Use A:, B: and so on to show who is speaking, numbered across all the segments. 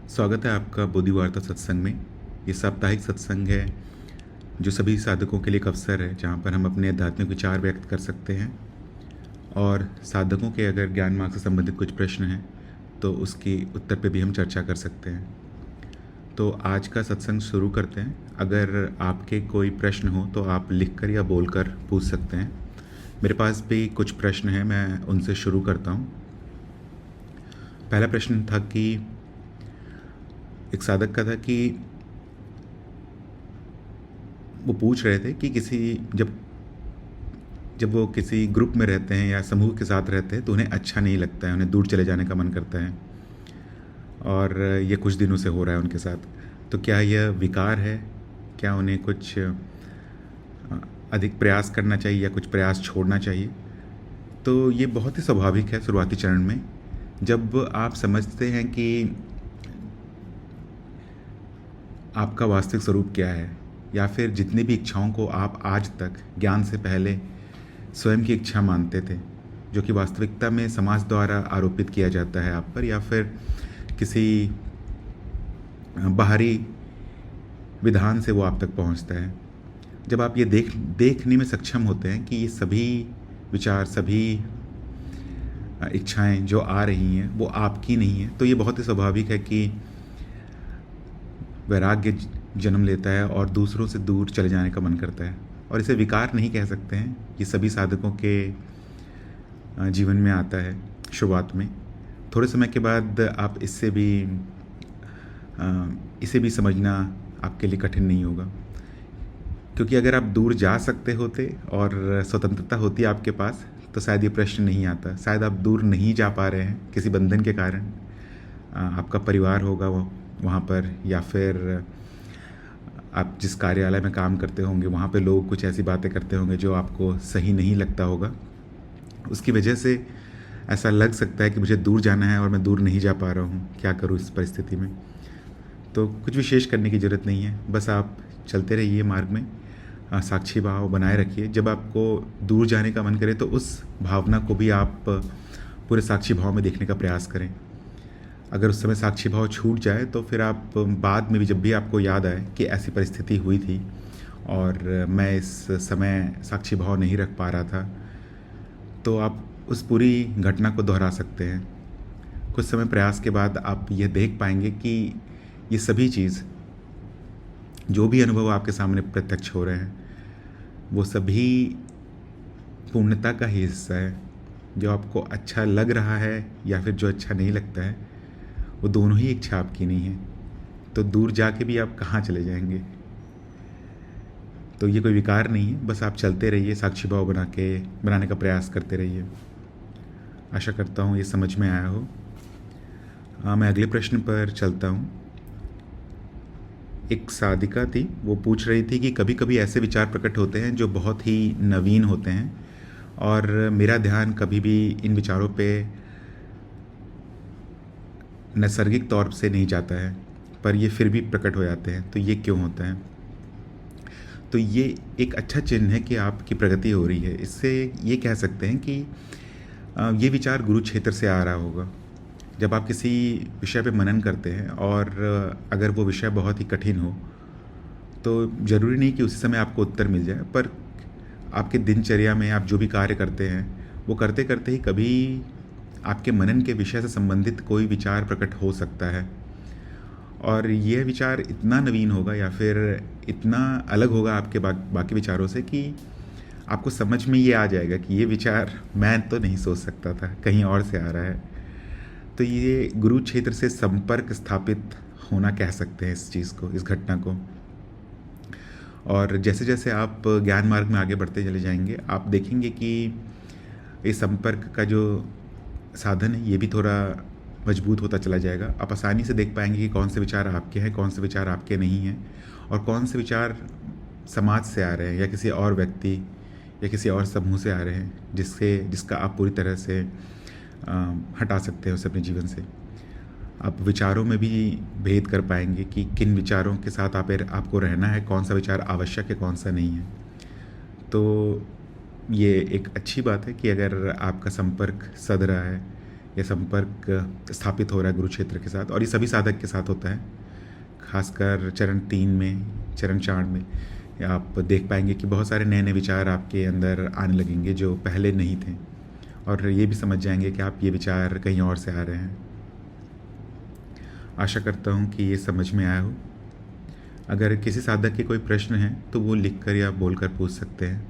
A: स्वागत है आपका बोधि वार्ता सत्संग में। ये साप्ताहिक सत्संग है जो सभी साधकों के लिए एक अवसर है जहाँ पर हम अपने आध्यात्मिक विचार व्यक्त कर सकते हैं और साधकों के अगर ज्ञान मार्ग से संबंधित कुछ प्रश्न हैं तो उसकी उत्तर पे भी हम चर्चा कर सकते हैं। तो आज का सत्संग शुरू करते हैं। अगर आपके कोई प्रश्न हो तो आप लिखकर या बोलकर पूछ सकते हैं। मेरे पास भी कुछ प्रश्न हैं, मैं उनसे शुरू करता हूँ। पहला प्रश्न था कि एक साधक का था कि वो पूछ रहे थे कि जब जब वो किसी ग्रुप में रहते हैं या समूह के साथ रहते हैं तो उन्हें अच्छा नहीं लगता है, उन्हें दूर चले जाने का मन करता है और ये कुछ दिनों से हो रहा है उनके साथ। तो क्या यह विकार है? क्या उन्हें कुछ अधिक प्रयास करना चाहिए या कुछ प्रयास छोड़ना चाहिए? तो ये बहुत ही स्वाभाविक है शुरुआती चरण में। जब आप समझते हैं कि आपका वास्तविक स्वरूप क्या है या फिर जितनी भी इच्छाओं को आप आज तक ज्ञान से पहले स्वयं की इच्छा मानते थे, जो कि वास्तविकता में समाज द्वारा आरोपित किया जाता है आप पर या फिर किसी बाहरी विधान से वो आप तक पहुंचता है। जब आप ये देखने में सक्षम होते हैं कि ये सभी विचार, सभी इच्छाएं जो आ रही हैं वो आपकी नहीं है, तो ये बहुत ही स्वाभाविक है कि वैराग्य जन्म लेता है और दूसरों से दूर चले जाने का मन करता है। और इसे विकार नहीं कह सकते हैं, ये सभी साधकों के जीवन में आता है शुरुआत में। थोड़े समय के बाद आप इसे भी समझना आपके लिए कठिन नहीं होगा, क्योंकि अगर आप दूर जा सकते होते और स्वतंत्रता होती आपके पास तो शायद ये प्रश्न नहीं आता। शायद आप दूर नहीं जा पा रहे हैं किसी बंधन के कारण। आपका परिवार होगा वो वहाँ पर, या फिर आप जिस कार्यालय में काम करते होंगे वहाँ पे लोग कुछ ऐसी बातें करते होंगे जो आपको सही नहीं लगता होगा। उसकी वजह से ऐसा लग सकता है कि मुझे दूर जाना है और मैं दूर नहीं जा पा रहा हूँ, क्या करूँ इस परिस्थिति में। तो कुछ विशेष करने की ज़रूरत नहीं है, बस आप चलते रहिए मार्ग में, साक्षी भाव बनाए रखिए। जब आपको दूर जाने का मन करे तो उस भावना को भी आप पूरे साक्षी भाव में देखने का प्रयास करें। अगर उस समय साक्षी भाव छूट जाए तो फिर आप बाद में भी जब भी आपको याद आए कि ऐसी परिस्थिति हुई थी और मैं इस समय साक्षी भाव नहीं रख पा रहा था, तो आप उस पूरी घटना को दोहरा सकते हैं। कुछ समय प्रयास के बाद आप ये देख पाएंगे कि ये सभी चीज़, जो भी अनुभव आपके सामने प्रत्यक्ष हो रहे हैं, वो सभी पूर्णता का ही हिस्सा है। जो आपको अच्छा लग रहा है या फिर जो अच्छा नहीं लगता है, वो दोनों ही इच्छा आपकी नहीं है। तो दूर जाके भी आप कहाँ चले जाएंगे? तो ये कोई विकार नहीं है, बस आप चलते रहिए, साक्षी भाव बनाने का प्रयास करते रहिए। आशा करता हूँ ये समझ में आया हो। मैं अगले प्रश्न पर चलता हूँ। एक साधिका थी, वो पूछ रही थी कि कभी कभी ऐसे विचार प्रकट होते हैं जो बहुत ही नवीन होते हैं और मेरा ध्यान कभी भी इन विचारों पे नैसर्गिक तौर से नहीं जाता है, पर ये फिर भी प्रकट हो जाते हैं, तो ये क्यों होता है? तो ये एक अच्छा चिन्ह है कि आपकी प्रगति हो रही है। इससे ये कह सकते हैं कि ये विचार गुरु क्षेत्र से आ रहा होगा। जब आप किसी विषय पे मनन करते हैं और अगर वो विषय बहुत ही कठिन हो तो ज़रूरी नहीं कि उसी समय आपको उत्तर मिल जाए, पर आपके दिनचर्या में आप जो भी कार्य करते हैं वो करते करते ही कभी आपके मनन के विषय से संबंधित कोई विचार प्रकट हो सकता है और यह विचार इतना नवीन होगा या फिर इतना अलग होगा आपके बाकी विचारों से कि आपको समझ में ये आ जाएगा कि ये विचार मैं तो नहीं सोच सकता था, कहीं और से आ रहा है। तो ये गुरु क्षेत्र से संपर्क स्थापित होना कह सकते हैं इस चीज़ को, इस घटना को। और जैसे जैसे आप ज्ञान मार्ग में आगे बढ़ते चले जाएंगे, आप देखेंगे कि ये संपर्क का जो साधन है ये भी थोड़ा मजबूत होता चला जाएगा। आप आसानी से देख पाएंगे कि कौन से विचार आपके हैं, कौन से विचार आपके नहीं हैं और कौन से विचार समाज से आ रहे हैं या किसी और व्यक्ति या किसी और समूह से आ रहे हैं जिसका आप पूरी तरह से हटा सकते हैं उसे अपने जीवन से। आप विचारों में भी भेद कर पाएंगे कि किन विचारों के साथ आपको रहना है, कौन सा विचार आवश्यक है, कौन सा नहीं है। तो ये एक अच्छी बात है कि अगर आपका संपर्क सध रहा है या संपर्क स्थापित हो रहा है गुरु क्षेत्र के साथ, और ये सभी साधक के साथ होता है। खासकर चरण 3 में, चरण 4 में आप देख पाएंगे कि बहुत सारे नए नए विचार आपके अंदर आने लगेंगे जो पहले नहीं थे, और ये भी समझ जाएंगे कि आप ये विचार कहीं और से आ रहे हैं। आशा करता हूँ कि ये समझ में आया हो। अगर किसी साधक के कोई प्रश्न है तो वो लिखकर या बोलकर पूछ सकते हैं।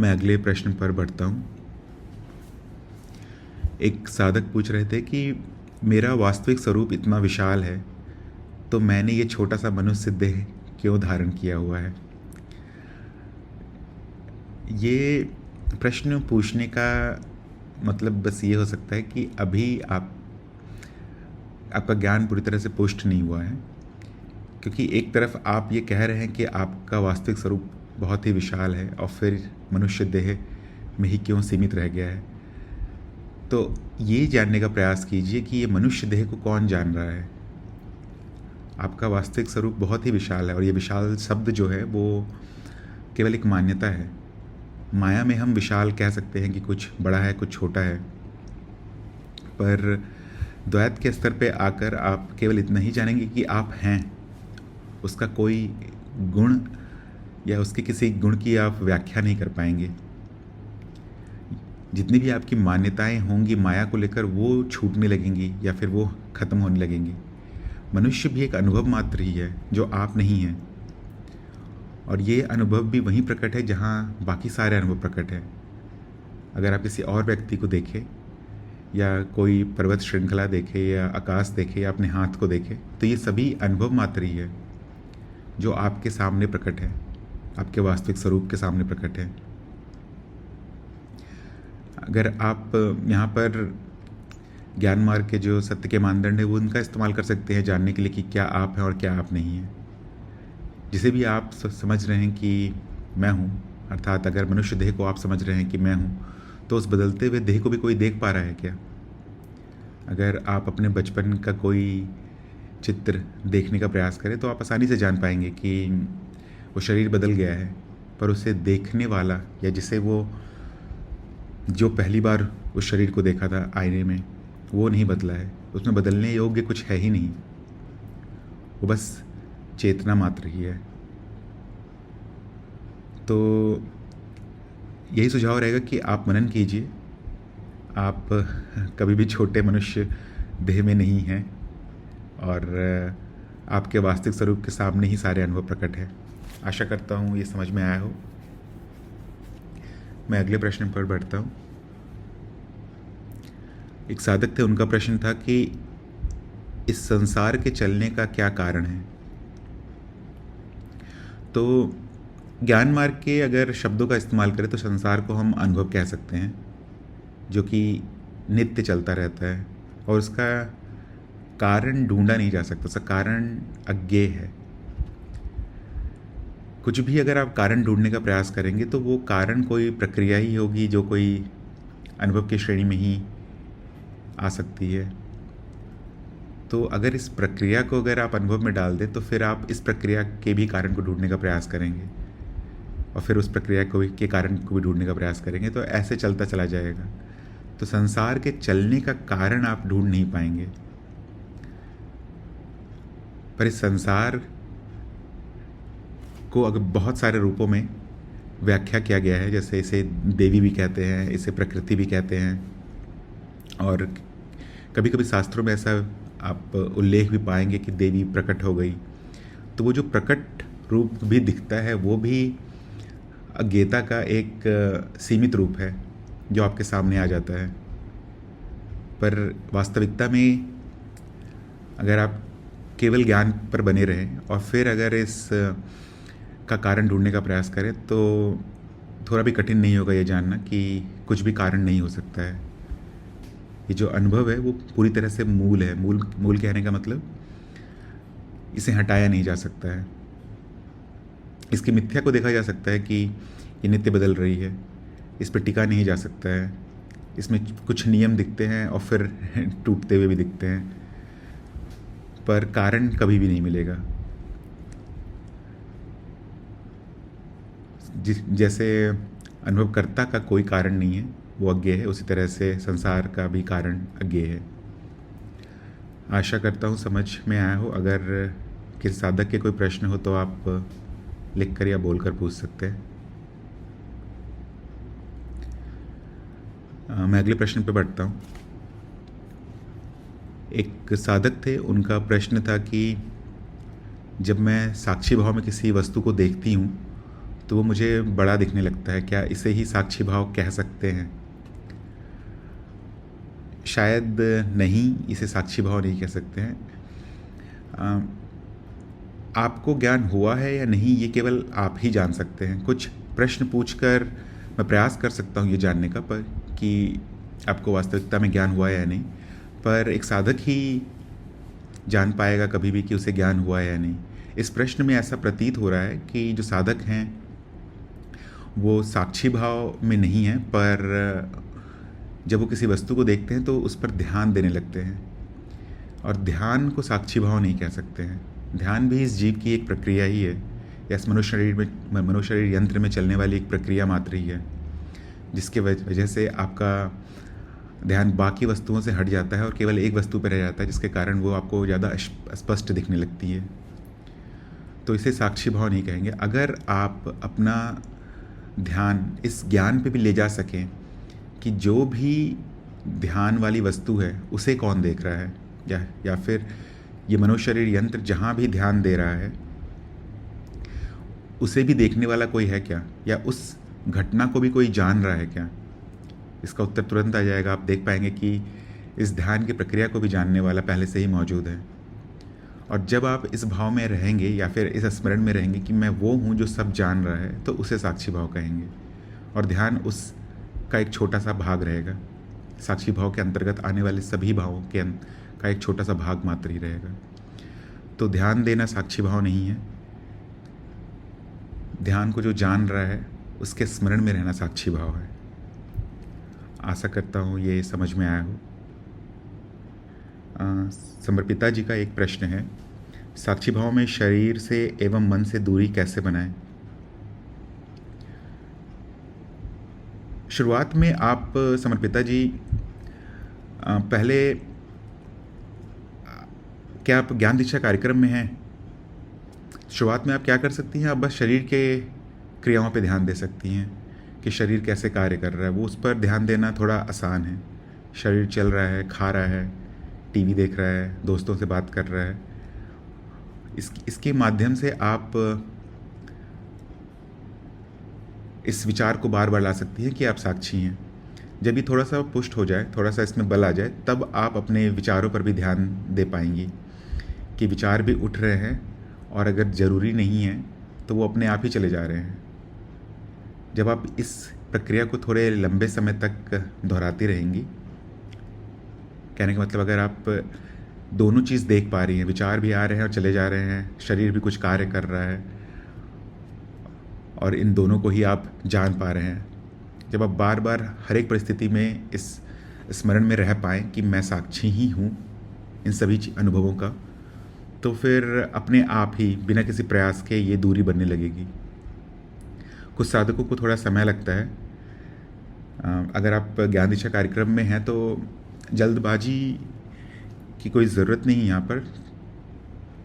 A: मैं अगले प्रश्न पर बढ़ता हूँ। एक साधक पूछ रहे थे कि मेरा वास्तविक स्वरूप इतना विशाल है तो मैंने ये छोटा सा मनुष्य देह क्यों धारण किया हुआ है। ये प्रश्न पूछने का मतलब बस ये हो सकता है कि अभी आपका ज्ञान पूरी तरह से पुष्ट नहीं हुआ है, क्योंकि एक तरफ आप ये कह रहे हैं कि आपका वास्तविक स्वरूप बहुत ही विशाल है और फिर मनुष्य देह में ही क्यों सीमित रह गया है। तो ये जानने का प्रयास कीजिए कि ये मनुष्य देह को कौन जान रहा है। आपका वास्तविक स्वरूप बहुत ही विशाल है, और ये विशाल शब्द जो है वो केवल एक मान्यता है। माया में हम विशाल कह सकते हैं कि कुछ बड़ा है, कुछ छोटा है, पर द्वैत के स्तर पे आकर आप केवल इतना ही जानेंगे कि आप हैं। उसका कोई गुण या उसके किसी गुण की आप व्याख्या नहीं कर पाएंगे। जितनी भी आपकी मान्यताएं होंगी माया को लेकर, वो छूटने लगेंगी या फिर वो ख़त्म होने लगेंगी। मनुष्य भी एक अनुभव मात्र ही है जो आप नहीं हैं, और ये अनुभव भी वहीं प्रकट है जहाँ बाकी सारे अनुभव प्रकट हैं। अगर आप किसी और व्यक्ति को देखें या कोई पर्वत श्रृंखला देखें या आकाश देखें या अपने हाथ को देखें, तो ये सभी अनुभव मात्र ही है जो आपके सामने प्रकट है, आपके वास्तविक स्वरूप के सामने प्रकट है। अगर आप यहाँ पर ज्ञान मार्ग के जो सत्य के मानदंड है वो उनका इस्तेमाल कर सकते हैं जानने के लिए कि क्या आप हैं और क्या आप नहीं हैं। जिसे भी आप समझ रहे हैं कि मैं हूँ, अर्थात अगर मनुष्य देह को आप समझ रहे हैं कि मैं हूँ, तो उस बदलते हुए देह को भी कोई देख पा रहा है क्या? अगर आप अपने बचपन का कोई चित्र देखने का प्रयास करें तो आप आसानी से जान पाएंगे कि वो शरीर बदल गया है, पर उसे देखने वाला या जिसे वो जो पहली बार उस शरीर को देखा था आईने में, वो नहीं बदला है। उसमें बदलने योग्य कुछ है ही नहीं, वो बस चेतना मात्र ही है। तो यही सुझाव रहेगा कि आप मनन कीजिए। आप कभी भी छोटे मनुष्य देह में नहीं हैं, और आपके वास्तविक स्वरूप के सामने ही सारे अनुभव प्रकट है। आशा करता हूँ ये समझ में आया हो। मैं अगले प्रश्न पर बढ़ता हूँ। एक साधक थे, उनका प्रश्न था कि इस संसार के चलने का क्या कारण है। तो ज्ञान मार्ग के अगर शब्दों का इस्तेमाल करें तो संसार को हम अनुभव कह सकते हैं, जो कि नित्य चलता रहता है और उसका कारण ढूंढा नहीं जा सकता, उसका कारण अज्ञेय है। कुछ भी अगर आप कारण ढूंढने का प्रयास करेंगे तो वो कारण कोई प्रक्रिया ही होगी जो कोई अनुभव की श्रेणी में ही आ सकती है। तो अगर इस प्रक्रिया को अगर आप अनुभव में डाल दें तो फिर आप इस प्रक्रिया के भी कारण को ढूंढने का प्रयास करेंगे, और फिर उस प्रक्रिया को के कारण को भी ढूंढने का प्रयास करेंगे, तो ऐसे चलता चला जाएगा। तो संसार के चलने का कारण आप ढूंढ नहीं पाएंगे, पर इस संसार को अगर बहुत सारे रूपों में व्याख्या किया गया है, जैसे इसे देवी भी कहते हैं, इसे प्रकृति भी कहते हैं, और कभी कभी शास्त्रों में ऐसा आप उल्लेख भी पाएंगे कि देवी प्रकट हो गई। तो वो जो प्रकट रूप भी दिखता है वो भी अज्ञेयता का एक सीमित रूप है जो आपके सामने आ जाता है। पर वास्तविकता में अगर आप केवल ज्ञान पर बने रहें और फिर अगर इस का कारण ढूंढने का प्रयास करें तो थोड़ा भी कठिन नहीं होगा ये जानना कि कुछ भी कारण नहीं हो सकता है। ये जो अनुभव है वो पूरी तरह से मूल है। मूल कहने का मतलब इसे हटाया नहीं जा सकता है। इसकी मिथ्या को देखा जा सकता है कि ये नित्य बदल रही है, इस पर टिका नहीं जा सकता है। इसमें कुछ नियम दिखते हैं और फिर टूटते हुए भी दिखते हैं, पर कारण कभी भी नहीं मिलेगा। जैसे अनुभवकर्ता का कोई कारण नहीं है, वो अज्ञेय है, उसी तरह से संसार का भी कारण अज्ञेय है। आशा करता हूँ समझ में आया हो। अगर किसी साधक के कोई प्रश्न हो तो आप लिख कर या बोल कर पूछ सकते हैं। मैं अगले प्रश्न पे बढ़ता हूँ। एक साधक थे, उनका प्रश्न था कि जब मैं साक्षी भाव में किसी वस्तु को देखती हूँ तो वो मुझे बड़ा दिखने लगता है, क्या इसे ही साक्षी भाव कह सकते हैं? शायद नहीं, इसे साक्षी भाव नहीं कह सकते हैं। आपको ज्ञान हुआ है या नहीं ये केवल आप ही जान सकते हैं। कुछ प्रश्न पूछकर मैं प्रयास कर सकता हूँ ये जानने का पर कि आपको वास्तविकता में ज्ञान हुआ है या नहीं, पर एक साधक ही जान पाएगा कभी भी कि उसे ज्ञान हुआ है या नहीं। इस प्रश्न में ऐसा प्रतीत हो रहा है कि जो साधक हैं वो साक्षी भाव में नहीं है, पर जब वो किसी वस्तु को देखते हैं तो उस पर ध्यान देने लगते हैं, और ध्यान को साक्षी भाव नहीं कह सकते हैं। ध्यान भी इस जीव की एक प्रक्रिया ही है, या इस मनुष्य शरीर यंत्र में चलने वाली एक प्रक्रिया मात्र ही है, जिसके वजह से आपका ध्यान बाकी वस्तुओं से हट जाता है और केवल एक वस्तु पर रह जाता है, जिसके कारण वो आपको ज़्यादा स्पष्ट दिखने लगती है। तो इसे साक्षी भाव नहीं कहेंगे। अगर आप अपना ध्यान इस ज्ञान पे भी ले जा सकें कि जो भी ध्यान वाली वस्तु है उसे कौन देख रहा है, या फिर ये मनुष्य शरीर यंत्र जहाँ भी ध्यान दे रहा है उसे भी देखने वाला कोई है क्या, या उस घटना को भी कोई जान रहा है क्या? इसका उत्तर तुरंत आ जाएगा। आप देख पाएंगे कि इस ध्यान की प्रक्रिया को भी जानने वाला पहले से ही मौजूद है। और जब आप इस भाव में रहेंगे या फिर इस स्मरण में रहेंगे कि मैं वो हूँ जो सब जान रहा है, तो उसे साक्षी भाव कहेंगे, और ध्यान उसका एक छोटा सा भाग रहेगा। साक्षी भाव के अंतर्गत आने वाले सभी भावों का एक छोटा सा भाग मात्र ही रहेगा। तो ध्यान देना साक्षी भाव नहीं है। ध्यान को जो जान रहा है उसके स्मरण में रहना साक्षी भाव है। आशा करता हूँ ये समझ में आया हो। समर्पिता जी का एक प्रश्न है, साक्षी भाव में शरीर से एवं मन से दूरी कैसे बनाएं? शुरुआत में आप समर्पिता जी पहले क्या आप ज्ञान दीक्षा कार्यक्रम में हैं? शुरुआत में आप क्या कर सकती हैं, आप बस शरीर के क्रियाओं पे ध्यान दे सकती हैं कि शरीर कैसे कार्य कर रहा है। वो उस पर ध्यान देना थोड़ा आसान है। शरीर चल रहा है, खा रहा है, टीवी देख रहा है, दोस्तों से बात कर रहा है। इसके माध्यम से आप इस विचार को बार बार ला सकती हैं कि आप साक्षी हैं। जब ये थोड़ा सा पुष्ट हो जाए, थोड़ा सा इसमें बल आ जाए, तब आप अपने विचारों पर भी ध्यान दे पाएंगी कि विचार भी उठ रहे हैं, और अगर ज़रूरी नहीं है तो वो अपने आप ही चले जा रहे हैं। जब आप इस प्रक्रिया को थोड़े लंबे समय तक दोहराती रहेंगी, कहने का मतलब अगर आप दोनों चीज़ देख पा रही हैं, विचार भी आ रहे हैं और चले जा रहे हैं, शरीर भी कुछ कार्य कर रहा है, और इन दोनों को ही आप जान पा रहे हैं, जब आप बार बार हर एक परिस्थिति में इस स्मरण में रह पाएँ कि मैं साक्षी ही हूँ इन सभी अनुभवों का, तो फिर अपने आप ही बिना किसी प्रयास के ये दूरी बनने लगेगी। कुछ साधकों को थोड़ा समय लगता है। अगर आप ज्ञान दीक्षा कार्यक्रम में हैं तो जल्दबाजी की कोई ज़रूरत नहीं है यहाँ पर।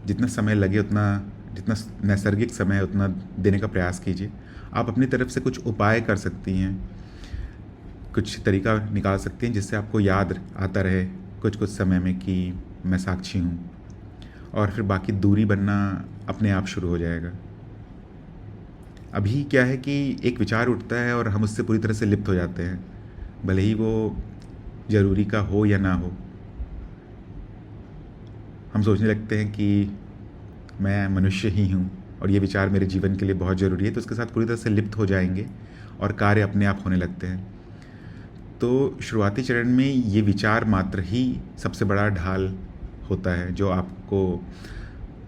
A: जितना समय लगे उतना, जितना नैसर्गिक समय है उतना देने का प्रयास कीजिए। आप अपनी तरफ से कुछ उपाय कर सकती हैं, कुछ तरीका निकाल सकती हैं जिससे आपको याद आता रहे कुछ कुछ समय में कि मैं साक्षी हूँ, और फिर बाकी दूरी बनना अपने आप शुरू हो जाएगा। अभी क्या है कि एक विचार उठता है और हम उससे पूरी तरह से लिप्त हो जाते हैं, भले ही वो ज़रूरी का हो या ना हो। हम सोचने लगते हैं कि मैं मनुष्य ही हूँ और ये विचार मेरे जीवन के लिए बहुत ज़रूरी है, तो उसके साथ पूरी तरह से लिप्त हो जाएंगे और कार्य अपने आप होने लगते हैं। तो शुरुआती चरण में ये विचार मात्र ही सबसे बड़ा ढाल होता है जो आपको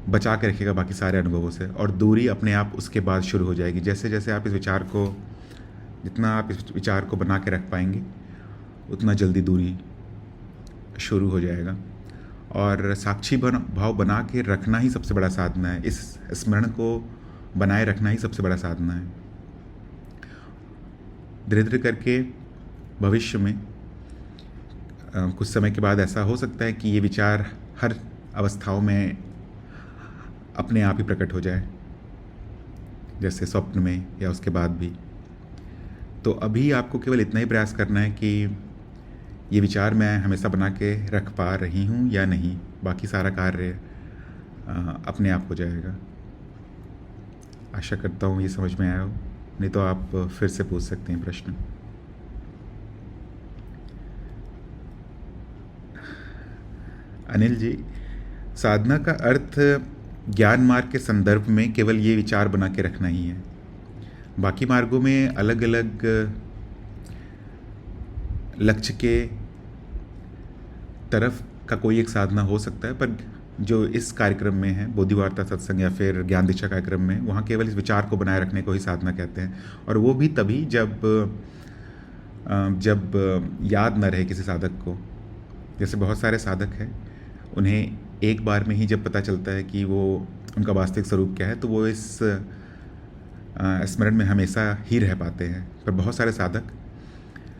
A: बचा के रखेगा बाकी सारे अनुभवों से, और दूरी अपने आप उसके बाद शुरू हो जाएगी। जैसे जैसे आप जितना आप इस विचार को बना के रख पाएंगे उतना जल्दी दूरी शुरू हो जाएगा। और साक्षी भाव बना के रखना ही सबसे बड़ा साधना है। इस स्मरण को बनाए रखना ही सबसे बड़ा साधना है। धीरे धीरे करके भविष्य में कुछ समय के बाद ऐसा हो सकता है कि ये विचार हर अवस्थाओं में अपने आप ही प्रकट हो जाए, जैसे स्वप्न में या उसके बाद भी। तो अभी आपको केवल इतना ही प्रयास करना है कि ये विचार मैं हमेशा बना के रख पा रही हूँ या नहीं, बाकी सारा कार्य अपने आप हो जाएगा। आशा करता हूँ ये समझ में आया हो, नहीं तो आप फिर से पूछ सकते हैं प्रश्न। अनिल जी, साधना का अर्थ ज्ञान मार्ग के संदर्भ में केवल ये विचार बना के रखना ही है। बाकी मार्गों में अलग अलग लक्ष्य के तरफ का कोई एक साधना हो सकता है, पर जो इस कार्यक्रम में है, बोधि वार्ता सत्संग या फिर ज्ञान दीक्षा कार्यक्रम में, वहाँ केवल इस विचार को बनाए रखने को ही साधना कहते हैं। और वो भी तभी जब याद न रहे किसी साधक को। जैसे बहुत सारे साधक हैं, उन्हें एक बार में ही जब पता चलता है कि वो उनका वास्तविक स्वरूप क्या है, तो वो इस स्मरण में हमेशा ही रह पाते हैं। पर बहुत सारे साधक,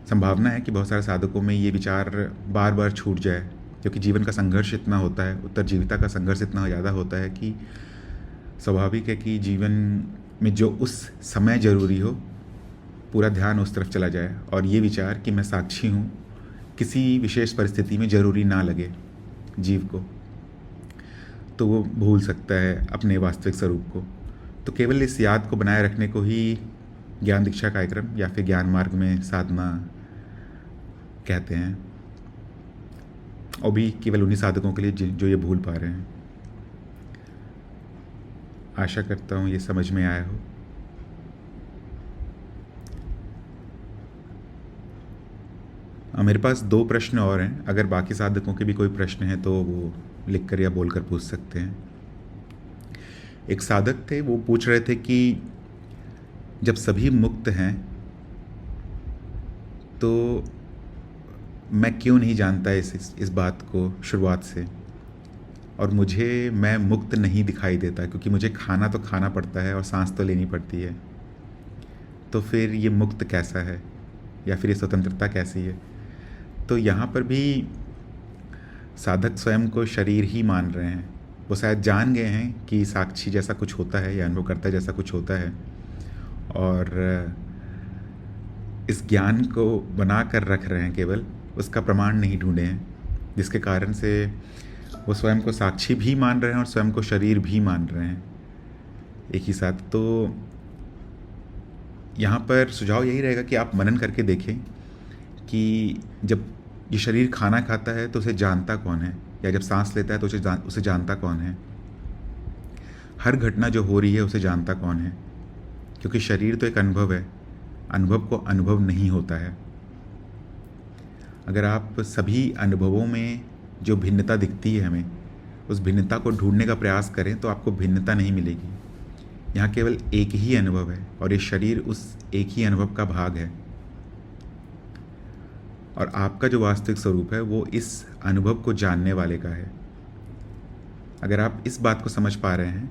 A: संभावना है कि बहुत सारे साधकों में ये विचार बार बार छूट जाए, क्योंकि जीवन का संघर्ष इतना होता है, उत्तरजीविता का संघर्ष इतना ज़्यादा होता है कि स्वाभाविक है कि जीवन में जो उस समय ज़रूरी हो, पूरा ध्यान उस तरफ चला जाए और ये विचार कि मैं साक्षी हूँ किसी विशेष परिस्थिति में ज़रूरी ना लगे जीव को, तो वो भूल सकता है अपने वास्तविक स्वरूप को। तो केवल इस याद को बनाए रखने को ही ज्ञान दीक्षा कार्यक्रम या फिर ज्ञान मार्ग में साधना कहते हैं, और भी केवल उन्हीं साधकों के लिए जो ये भूल पा रहे हैं। आशा करता हूँ ये समझ में आया हो। मेरे पास 2 प्रश्न और हैं, अगर बाकी साधकों के भी कोई प्रश्न है तो वो लिख कर या बोल कर पूछ सकते हैं। एक साधक थे, वो पूछ रहे थे कि जब सभी मुक्त हैं तो मैं क्यों नहीं जानता इस बात को शुरुआत से, और मैं मुक्त नहीं दिखाई देता, क्योंकि मुझे खाना तो खाना पड़ता है और सांस तो लेनी पड़ती है। तो फिर ये मुक्त कैसा है, या फिर ये स्वतंत्रता कैसी है? तो यहाँ पर भी साधक स्वयं को शरीर ही मान रहे हैं। वो शायद जान गए हैं कि साक्षी जैसा कुछ होता है या अनुभवकर्ता जैसा कुछ होता है, और इस ज्ञान को बना कर रख रहे हैं, केवल उसका प्रमाण नहीं ढूंढे हैं, जिसके कारण से वो स्वयं को साक्षी भी मान रहे हैं और स्वयं को शरीर भी मान रहे हैं एक ही साथ। तो यहाँ पर सुझाव यही रहेगा कि आप मनन करके देखें कि जब ये शरीर खाना खाता है तो उसे जानता कौन है, या जब सांस लेता है तो उसे जानता कौन है। हर घटना जो हो रही है उसे जानता कौन है, क्योंकि शरीर तो एक अनुभव है, अनुभव को अनुभव नहीं होता है। अगर आप सभी अनुभवों में जो भिन्नता दिखती है हमें, उस भिन्नता को ढूंढने का प्रयास करें तो आपको भिन्नता नहीं मिलेगी। यहाँ केवल एक ही अनुभव है और ये शरीर उस एक ही अनुभव का भाग है, और आपका जो वास्तविक स्वरूप है वो इस अनुभव को जानने वाले का है। अगर आप इस बात को समझ पा रहे हैं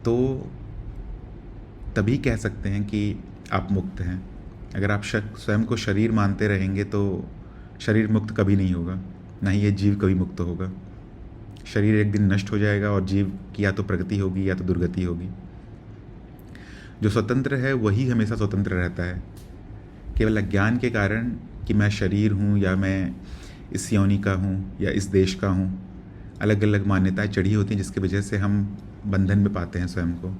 A: तो तभी कह सकते हैं कि आप मुक्त हैं। अगर आप स्वयं को शरीर मानते रहेंगे तो शरीर मुक्त कभी नहीं होगा, ना ही ये जीव कभी मुक्त होगा। शरीर एक दिन नष्ट हो जाएगा और जीव की या तो प्रगति होगी या तो दुर्गति होगी। जो स्वतंत्र है वही हमेशा स्वतंत्र रहता है। केवल अज्ञान के कारण कि मैं शरीर हूँ या मैं इस योनि का हूँ या इस देश का हूँ, अलग अलग मान्यताएं चढ़ी होती हैं, जिसकी वजह से हम बंधन में पाते हैं स्वयं को।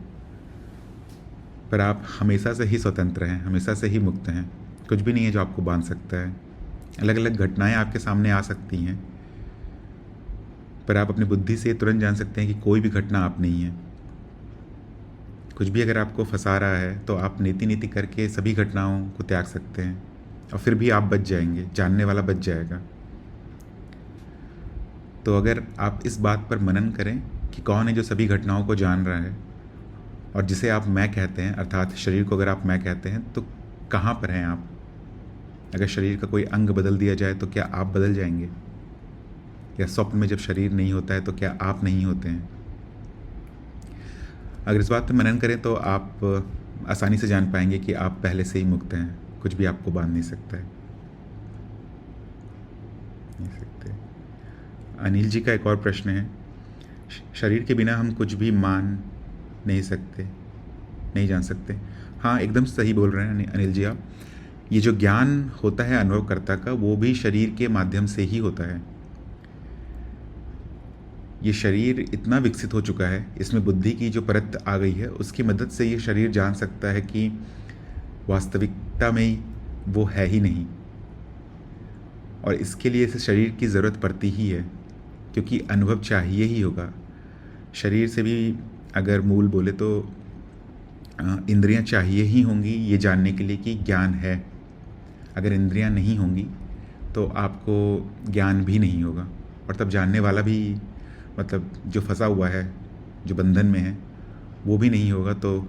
A: पर आप हमेशा से ही स्वतंत्र हैं, हमेशा से ही मुक्त हैं। कुछ भी नहीं है जो आपको बांध सकता है। अलग अलग घटनाएं आपके सामने आ सकती हैं, पर आप अपनी बुद्धि से तुरंत जान सकते हैं कि कोई भी घटना आप नहीं है। कुछ भी अगर आपको फंसा रहा है तो आप नीति नीति करके सभी घटनाओं को त्याग सकते हैं, और फिर भी आप बच जाएंगे, जानने वाला बच जाएगा। तो अगर आप इस बात पर मनन करें कि कौन है जो सभी घटनाओं को जान रहा है, और जिसे आप मैं कहते हैं, अर्थात शरीर को अगर आप मैं कहते हैं, तो कहाँ पर हैं आप? अगर शरीर का कोई अंग बदल दिया जाए तो क्या आप बदल जाएंगे? या स्वप्न में जब शरीर नहीं होता है तो क्या आप नहीं होते हैं? अगर इस बात पर मनन करें तो आप आसानी से जान पाएंगे कि आप पहले से ही मुक्त हैं, कुछ भी आपको बांध नहीं सकता है। नहीं सकते। अनिल जी का एक और प्रश्न है, शरीर के बिना हम कुछ भी मान नहीं सकते, नहीं जान सकते। हाँ, एकदम सही बोल रहे हैं अनिल जी आप। ये जो ज्ञान होता है अनुभवकर्ता का, वो भी शरीर के माध्यम से ही होता है। ये शरीर इतना विकसित हो चुका है, इसमें बुद्धि की जो परत आ गई है, उसकी मदद से ये शरीर जान सकता है कि वास्तविकता में वो है ही नहीं, और इसके लिए इस शरीर की ज़रूरत पड़ती ही है, क्योंकि अनुभव चाहिए ही होगा। शरीर से भी अगर मूल बोले तो इंद्रियां चाहिए ही होंगी ये जानने के लिए कि ज्ञान है। अगर इंद्रियां नहीं होंगी तो आपको ज्ञान भी नहीं होगा, और तब जानने वाला भी, मतलब जो फंसा हुआ है, जो बंधन में है, वो भी नहीं होगा, तो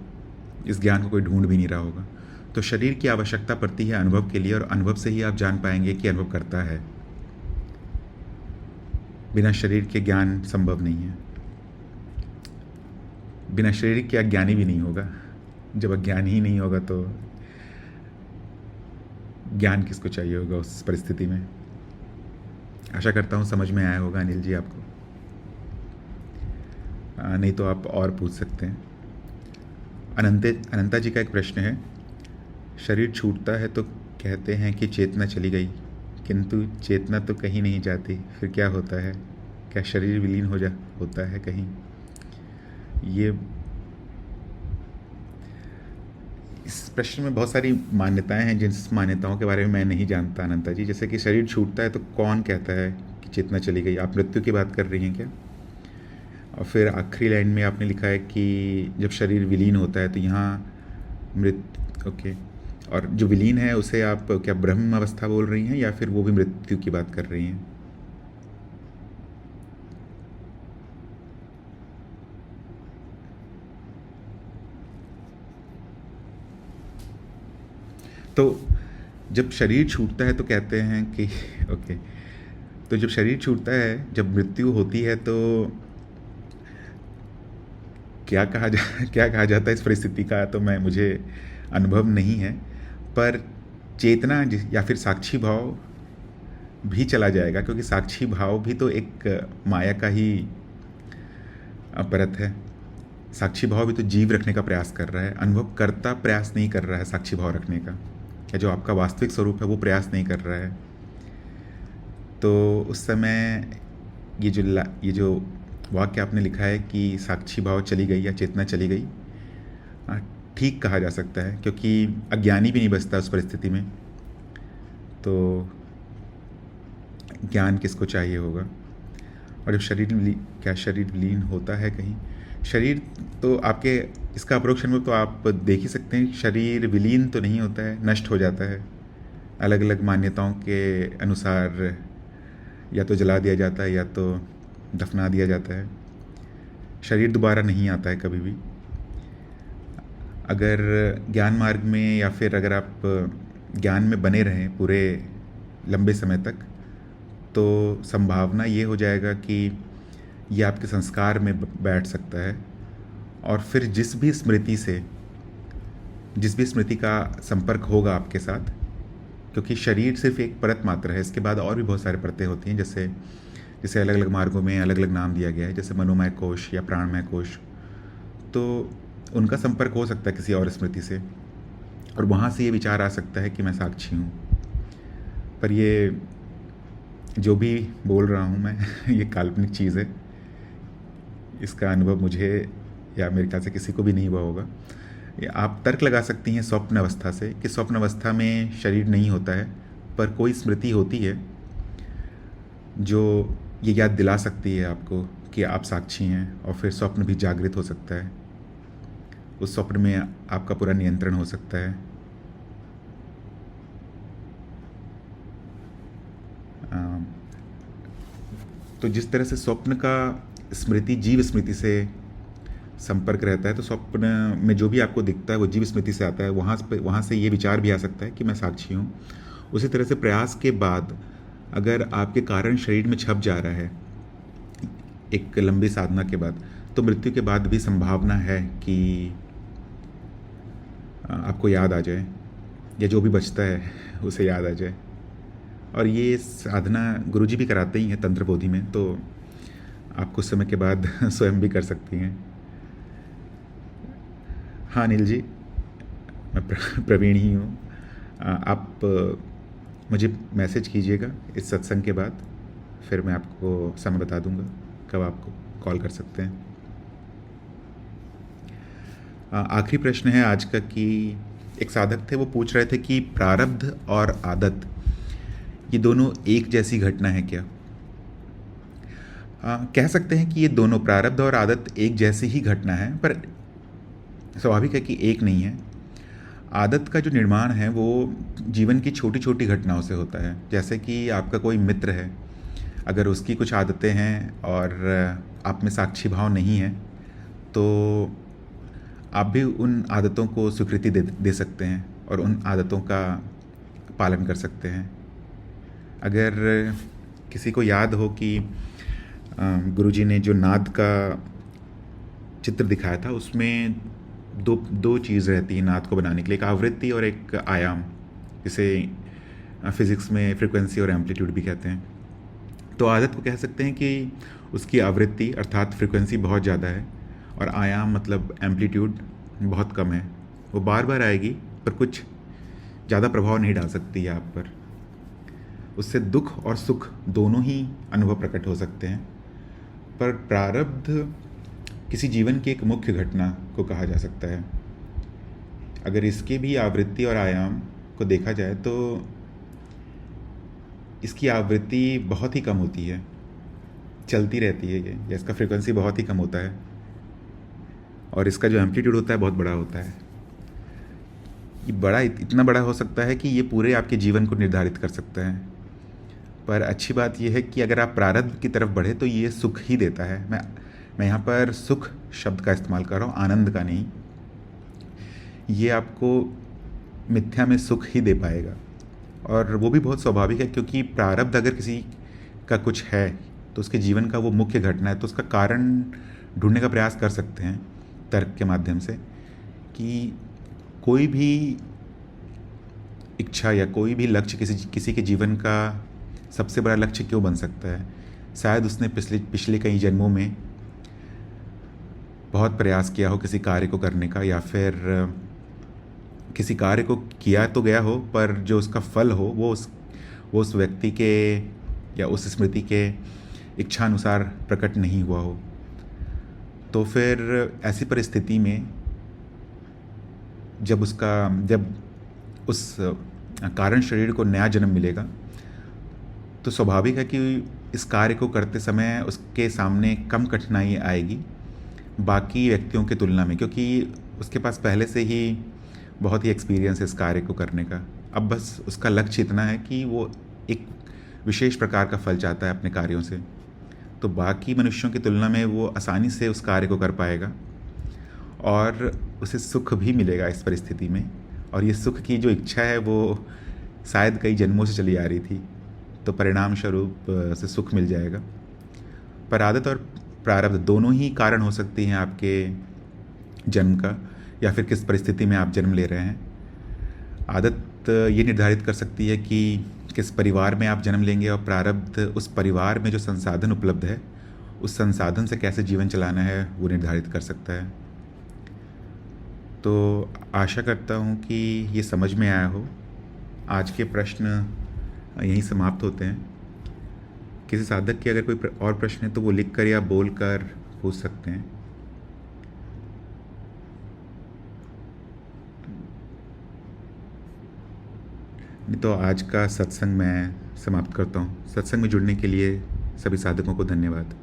A: इस ज्ञान को कोई ढूंढ भी नहीं रहा होगा। तो शरीर की आवश्यकता पड़ती है अनुभव के लिए, और अनुभव से ही आप जान पाएंगे कि अनुभव करता है। बिना शरीर के ज्ञान संभव नहीं है। बिना शरीर के अज्ञानी भी नहीं होगा। जब अज्ञान ही नहीं होगा तो ज्ञान किसको चाहिए होगा उस परिस्थिति में। आशा करता हूँ समझ में आया होगा अनिल जी आपको। नहीं तो आप और पूछ सकते हैं। अनंता जी का एक प्रश्न है, शरीर छूटता है तो कहते हैं कि चेतना चली गई, किंतु चेतना तो कहीं नहीं जाती, फिर क्या होता है? क्या शरीर विलीन होता है कहीं? ये इस प्रश्न में बहुत सारी मान्यताएं हैं, जिन मान्यताओं के बारे में मैं नहीं जानता अनंता जी। जैसे कि शरीर छूटता है तो कौन कहता है कि चेतना चली गई? आप मृत्यु की बात कर रही हैं क्या? और फिर आखिरी लाइन में आपने लिखा है कि जब शरीर विलीन होता है तो यहाँ ओके, और जो विलीन है उसे आप क्या ब्रह्म अवस्था बोल रही हैं, या फिर वो भी मृत्यु की बात कर रही हैं? तो जब शरीर छूटता है तो कहते हैं कि ओके, तो जब शरीर छूटता है, जब मृत्यु होती है, तो क्या कहा जाता है इस परिस्थिति का, तो मुझे अनुभव नहीं है। पर चेतना या फिर साक्षी भाव भी चला जाएगा, क्योंकि साक्षी भाव भी तो एक माया का ही परत है। साक्षी भाव भी तो जीव रखने का प्रयास कर रहा है, अनुभव करता प्रयास नहीं कर रहा है साक्षी भाव रखने का, या जो आपका वास्तविक स्वरूप है वो प्रयास नहीं कर रहा है। तो उस समय ये जो वाक्य आपने लिखा है कि साक्षी भाव चली गई या चेतना चली गई, ठीक कहा जा सकता है, क्योंकि अज्ञानी भी नहीं बचता उस परिस्थिति में, तो ज्ञान किसको चाहिए होगा? और जब क्या शरीर विलीन होता है कहीं? शरीर तो आपके, इसका अप्रोक्ष अनुभव तो आप देख ही सकते हैं, शरीर विलीन तो नहीं होता है, नष्ट हो जाता है। अलग अलग मान्यताओं के अनुसार या तो जला दिया जाता है या तो दफना दिया जाता है। शरीर दोबारा नहीं आता है कभी भी। अगर ज्ञान मार्ग में, या फिर अगर आप ज्ञान में बने रहें पूरे लंबे समय तक, तो संभावना ये हो जाएगा कि ये आपके संस्कार में बैठ सकता है, और फिर जिस भी स्मृति का संपर्क होगा आपके साथ, क्योंकि शरीर सिर्फ एक परत मात्र है, इसके बाद और भी बहुत सारी परतें होती हैं, जैसे अलग अलग मार्गों में अलग अलग नाम दिया गया है, जैसे मनोमय कोश या प्राणमय कोश। तो उनका संपर्क हो सकता है किसी और स्मृति से, और वहाँ से ये विचार आ सकता है कि मैं साक्षी हूँ। पर ये जो भी बोल रहा हूँ मैं ये काल्पनिक चीज़ है, इसका अनुभव मुझे या मेरे ख्याल से किसी को भी नहीं हुआ होगा। आप तर्क लगा सकती हैं स्वप्न अवस्था से, कि स्वप्न अवस्था में शरीर नहीं होता है, पर कोई स्मृति होती है जो ये याद दिला सकती है आपको कि आप साक्षी हैं, और फिर स्वप्न भी जागृत हो सकता है। उस स्वप्न में आपका पूरा नियंत्रण हो सकता है। तो जिस तरह से स्वप्न का स्मृति जीव स्मृति से संपर्क रहता है, तो स्वप्न में जो भी आपको दिखता है वो जीव स्मृति से आता है, वहाँ से ये विचार भी आ सकता है कि मैं साक्षी हूँ। उसी तरह से प्रयास के बाद अगर आपके कारण शरीर में छप जा रहा है एक लंबी साधना के बाद, तो मृत्यु के बाद भी संभावना है कि आपको याद आ जाए, या जो भी बचता है उसे याद आ जाए, और ये साधना गुरुजी भी कराते ही हैं तंत्र बोधि में, तो आप कुछ समय के बाद स्वयं भी कर सकती हैं। हाँ अनिल जी, मैं प्रवीण ही हूँ। आप मुझे मैसेज कीजिएगा इस सत्संग के बाद, फिर मैं आपको समय बता दूंगा कब आपको कॉल कर सकते हैं। आखिरी प्रश्न है आज का कि एक साधक थे, वो पूछ रहे थे कि प्रारब्ध और आदत ये दोनों एक जैसी घटना है क्या? कह सकते हैं कि ये दोनों प्रारब्ध और आदत एक जैसी ही घटना है, पर स्वाभाविक है कि एक नहीं है। आदत का जो निर्माण है वो जीवन की छोटी छोटी घटनाओं से होता है। जैसे कि आपका कोई मित्र है, अगर उसकी कुछ आदतें हैं और आप में साक्षी भाव नहीं है, तो आप भी उन आदतों को स्वीकृति दे सकते हैं और उन आदतों का पालन कर सकते हैं। अगर किसी को याद हो कि गुरुजी ने जो नाद का चित्र दिखाया था, उसमें दो चीज़ रहती है नाद को बनाने के लिए, एक आवृत्ति और एक आयाम, जिसे फिज़िक्स में फ्रीक्वेंसी और एम्पलीट्यूड भी कहते हैं। तो आदत को कह सकते हैं कि उसकी आवृत्ति अर्थात फ्रीक्वेंसी बहुत ज़्यादा है और आयाम मतलब एम्पलीट्यूड बहुत कम है। वो बार बार आएगी पर कुछ ज़्यादा प्रभाव नहीं डाल सकती है आप पर। उससे दुख और सुख दोनों ही अनुभव प्रकट हो सकते हैं। पर प्रारब्ध किसी जीवन की एक मुख्य घटना को कहा जा सकता है। अगर इसके भी आवृत्ति और आयाम को देखा जाए तो इसकी आवृत्ति बहुत ही कम होती है, चलती रहती है ये, या इसका फ्रीक्वेंसी बहुत ही कम होता है, और इसका जो एम्पलीट्यूड होता है बहुत बड़ा होता है। ये इतना बड़ा हो सकता है कि ये पूरे आपके जीवन को निर्धारित कर सकता है। पर अच्छी बात यह है कि अगर आप प्रारब्ध की तरफ बढ़े तो ये सुख ही देता है। मैं यहाँ पर सुख शब्द का इस्तेमाल कर रहा हूँ, आनंद का नहीं। ये आपको मिथ्या में सुख ही दे पाएगा, और वो भी बहुत स्वाभाविक है, क्योंकि प्रारब्ध अगर किसी का कुछ है तो उसके जीवन का वो मुख्य घटना है, तो उसका कारण ढूंढने का प्रयास कर सकते हैं तर्क के माध्यम से कि कोई भी इच्छा या कोई भी लक्ष्य किसी के जीवन का सबसे बड़ा लक्ष्य क्यों बन सकता है। शायद उसने पिछले कई जन्मों में बहुत प्रयास किया हो किसी कार्य को करने का, या फिर किसी कार्य को किया तो गया हो पर जो उसका फल हो वो उस व्यक्ति के या उस स्मृति के इच्छानुसार प्रकट नहीं हुआ हो। तो फिर ऐसी परिस्थिति में जब उस कारण शरीर को नया जन्म मिलेगा, तो स्वाभाविक है कि इस कार्य को करते समय उसके सामने कम कठिनाई आएगी बाकी व्यक्तियों की तुलना में, क्योंकि उसके पास पहले से ही बहुत ही एक्सपीरियंस है इस कार्य को करने का। अब बस उसका लक्ष्य इतना है कि वो एक विशेष प्रकार का फल चाहता है अपने कार्यों से, तो बाकी मनुष्यों की तुलना में वो आसानी से उस कार्य को कर पाएगा और उसे सुख भी मिलेगा इस परिस्थिति में। और ये सुख की जो इच्छा है वो शायद कई जन्मों से चली आ रही थी, तो परिणाम स्वरूप उसे सुख मिल जाएगा। पर आदत और प्रारब्ध दोनों ही कारण हो सकती हैं आपके जन्म का, या फिर किस परिस्थिति में आप जन्म ले रहे हैं। आदत ये निर्धारित कर सकती है कि किस परिवार में आप जन्म लेंगे, और प्रारब्ध उस परिवार में जो संसाधन उपलब्ध है उस संसाधन से कैसे जीवन चलाना है वो निर्धारित कर सकता है। तो आशा करता हूँ कि ये समझ में आया हो। आज के प्रश्न यहीं समाप्त होते हैं। किसी साधक के अगर कोई और प्रश्न है तो वो लिख कर या बोल कर पूछ सकते हैं। नहीं तो आज का सत्संग मैं समाप्त करता हूँ। सत्संग में जुड़ने के लिए सभी साधकों को धन्यवाद।